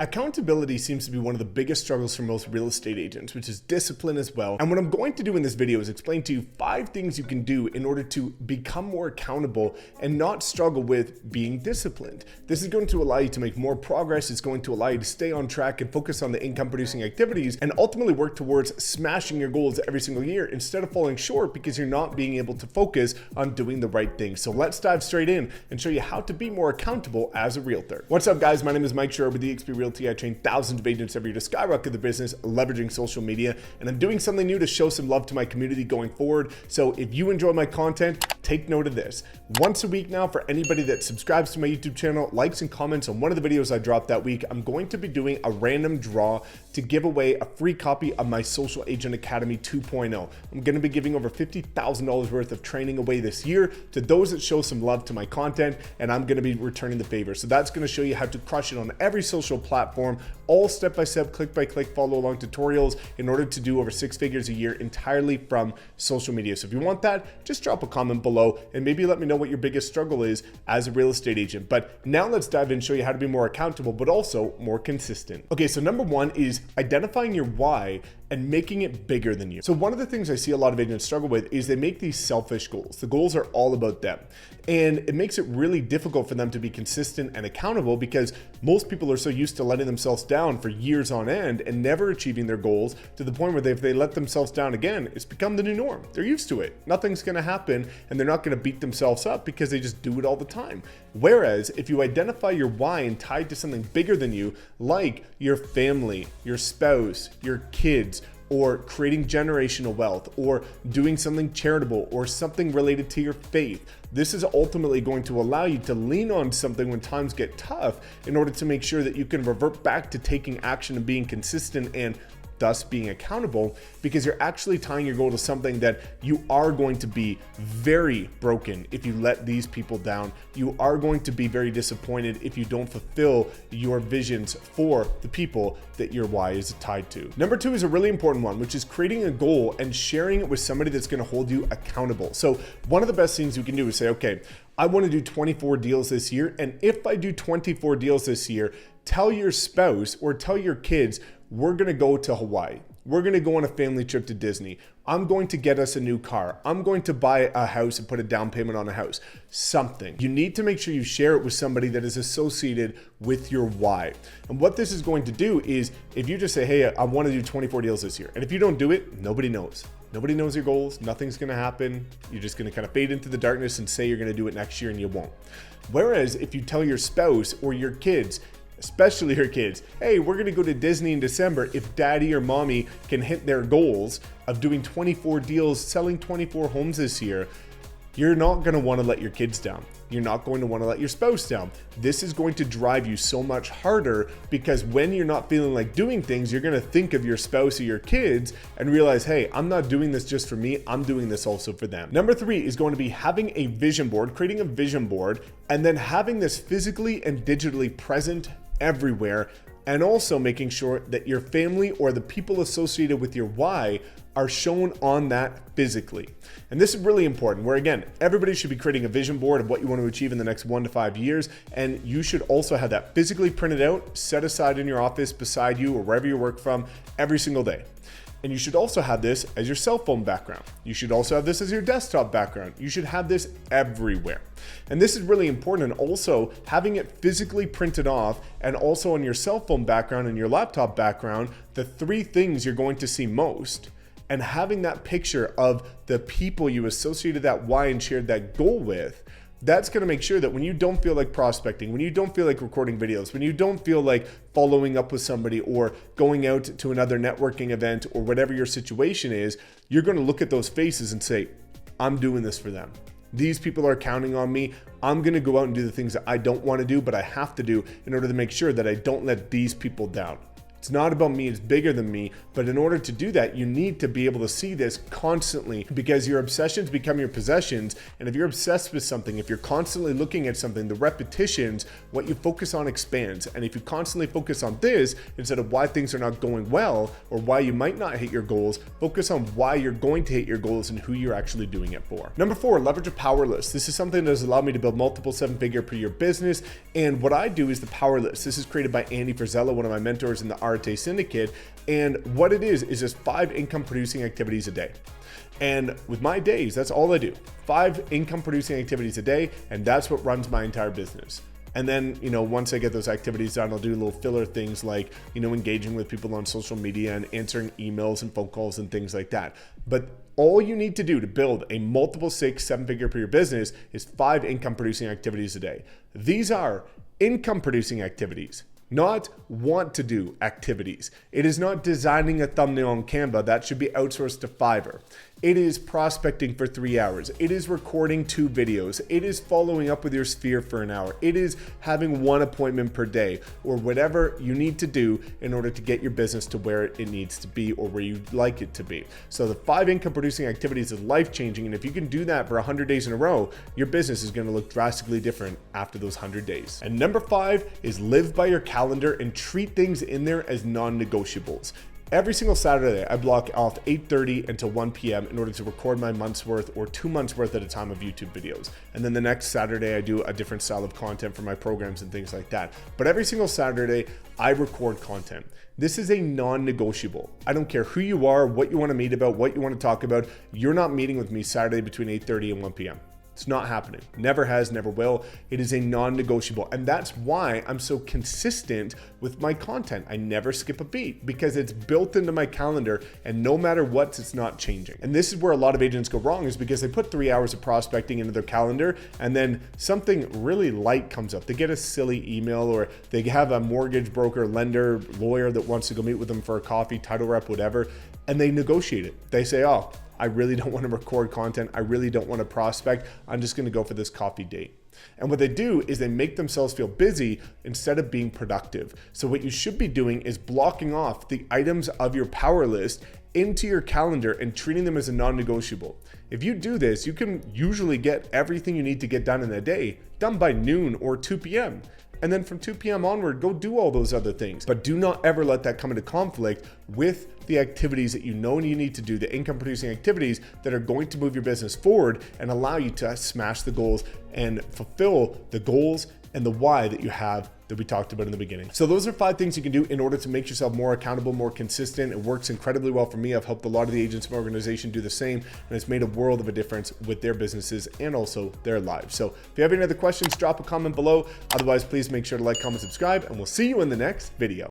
Accountability seems to be one of the biggest struggles for most real estate agents, which is discipline as well. And what I'm going to do in this video is explain to you 5 things you can do in order to become more accountable and not struggle with being disciplined. This is going to allow you to make more progress. It's going to allow you to stay on track and focus on the income producing activities and ultimately work towards smashing your goals every single year instead of falling short because you're not being able to focus on doing the right thing. So let's dive straight in and show you how to be more accountable as a realtor. What's up, guys? My name is Mike Sherrard with eXp Realty. I train thousands of agents every year to skyrocket their business leveraging social media, and I'm doing something new to show some love to my community going forward. So if you enjoy my content, take note of this. Once a week now, for anybody that subscribes to my YouTube channel, likes and comments on one of the videos I dropped that week, I'm going to be doing a random draw to give away a free copy of my Social Agent Academy 2.0. I'm going to be giving over $50,000 worth of training away this year to those that show some love to my content, and I'm going to be returning the favor. So that's going to show you how to crush it on every social platform, all step-by-step, click-by-click, follow-along tutorials in order to do over 6 figures a year entirely from social media. So if you want that, just drop a comment below and maybe let me know what your biggest struggle is as a real estate agent. But now let's dive in and show you how to be more accountable, but also more consistent. Okay, so number 1 is identifying your why and making it bigger than you. So one of the things I see a lot of agents struggle with is they make these selfish goals. The goals are all about them. And it makes it really difficult for them to be consistent and accountable because most people are so used to letting themselves down for years on end and never achieving their goals to the point where if they let themselves down again, it's become the new norm. They're used to it. Nothing's gonna happen and they're not gonna beat themselves up because they just do it all the time. Whereas if you identify your why and tie it to something bigger than you, like your family, your spouse, your kids, or creating generational wealth, or doing something charitable, or something related to your faith. This is ultimately going to allow you to lean on something when times get tough in order to make sure that you can revert back to taking action and being consistent and thus being accountable, because you're actually tying your goal to something that you are going to be very broken if you let these people down. You are going to be very disappointed if you don't fulfill your visions for the people that your why is tied to. Number 2 is a really important one, which is creating a goal and sharing it with somebody that's going to hold you accountable. So one of the best things you can do is say, okay, I want to do 24 deals this year. And if I do 24 deals this year, tell your spouse or tell your kids, we're going to go to Hawaii. We're going to go on a family trip to Disney. I'm going to get us a new car. I'm going to buy a house and put a down payment on a house. Something. You need to make sure you share it with somebody that is associated with your why. And what this is going to do is if you just say, hey, I want to do 24 deals this year. And if you don't do it, nobody knows. Nobody knows your goals. Nothing's going to happen. You're just going to kind of fade into the darkness and say you're going to do it next year and you won't. Whereas if you tell your spouse or your kids, especially your kids, hey, we're gonna go to Disney in December. If daddy or mommy can hit their goals of doing 24 deals, selling 24 homes this year, you're not gonna wanna let your kids down. You're not going to wanna let your spouse down. This is going to drive you so much harder because when you're not feeling like doing things, you're gonna think of your spouse or your kids and realize, hey, I'm not doing this just for me, I'm doing this also for them. Number 3 is going to be having a vision board, creating a vision board, and then having this physically and digitally present everywhere, and also making sure that your family or the people associated with your why are shown on that physically. And this is really important, where again, everybody should be creating a vision board of what you want to achieve in the next 1 to 5 years. And you should also have that physically printed out, set aside in your office beside you or wherever you work from every single day. And you should also have this as your cell phone background. You should also have this as your desktop background. You should have this everywhere. And this is really important. And also having it physically printed off and also on your cell phone background and your laptop background, the 3 things you're going to see most, and having that picture of the people you associated that why and shared that goal with, that's going to make sure that when you don't feel like prospecting, when you don't feel like recording videos, when you don't feel like following up with somebody or going out to another networking event or whatever your situation is, you're going to look at those faces and say, I'm doing this for them. These people are counting on me. I'm going to go out and do the things that I don't want to do, but I have to do in order to make sure that I don't let these people down. It's not about me, it's bigger than me. But in order to do that, you need to be able to see this constantly, because your obsessions become your possessions. And if you're obsessed with something, if you're constantly looking at something, the repetitions, what you focus on expands. And if you constantly focus on this instead of why things are not going well or why you might not hit your goals, focus on why you're going to hit your goals and who you're actually doing it for. Number 4, leverage a power list. This is something that has allowed me to build multiple 7-figure per year business. And what I do is the power list. This is created by Andy Frisella, one of my mentors in the Arte Syndicate. And what it is just 5 income producing activities a day. And with my days, that's all I do. 5 income producing activities a day. And that's what runs my entire business. And then, once I get those activities done, I'll do little filler things like, engaging with people on social media and answering emails and phone calls and things like that. But all you need to do to build a multiple 6, 7-figure per year business is 5 income producing activities a day. These are income producing activities, not want to do activities. It is not designing a thumbnail on Canva. That should be outsourced to Fiverr. It is prospecting for 3 hours. It is recording 2 videos. It is following up with your sphere for an hour. It is having 1 appointment per day, or whatever you need to do in order to get your business to where it needs to be or where you'd like it to be. So the 5 income producing activities is life changing. And if you can do that for 100 days in a row, your business is going to look drastically different after those 100 days. And number 5 is live by your calendar and treat things in there as non-negotiables. Every single Saturday, I block off 8:30 until 1 p.m. in order to record my month's worth or 2 months worth at a time of YouTube videos. And then the next Saturday, I do a different style of content for my programs and things like that. But every single Saturday, I record content. This is a non-negotiable. I don't care who you are, what you want to meet about, what you want to talk about. You're not meeting with me Saturday between 8:30 and 1 p.m. It's not happening. Never has, never will. It is a non-negotiable. And that's why I'm so consistent with my content. I never skip a beat because it's built into my calendar, and no matter what, it's not changing. And this is where a lot of agents go wrong, is because they put 3 hours of prospecting into their calendar and then something really light comes up. They get a silly email, or they have a mortgage broker, lender, lawyer that wants to go meet with them for a coffee, title rep, whatever, and they negotiate it. They say, oh, I really don't want to record content. I really don't want to prospect. I'm just going to go for this coffee date. And what they do is they make themselves feel busy instead of being productive. So what you should be doing is blocking off the items of your power list into your calendar and treating them as a non-negotiable. If you do this, you can usually get everything you need to get done in a day done by noon or 2 p.m. And then from 2 p.m. onward, go do all those other things. But do not ever let that come into conflict with the activities that you know you need to do, the income producing activities that are going to move your business forward and allow you to smash the goals and fulfill the goals and the why that you have that we talked about in the beginning. So those are 5 things you can do in order to make yourself more accountable, more consistent. It works incredibly well for me. I've helped a lot of the agents in my organization do the same, and it's made a world of a difference with their businesses and also their lives. So if you have any other questions, drop a comment below. Otherwise, please make sure to like, comment, subscribe, and we'll see you in the next video.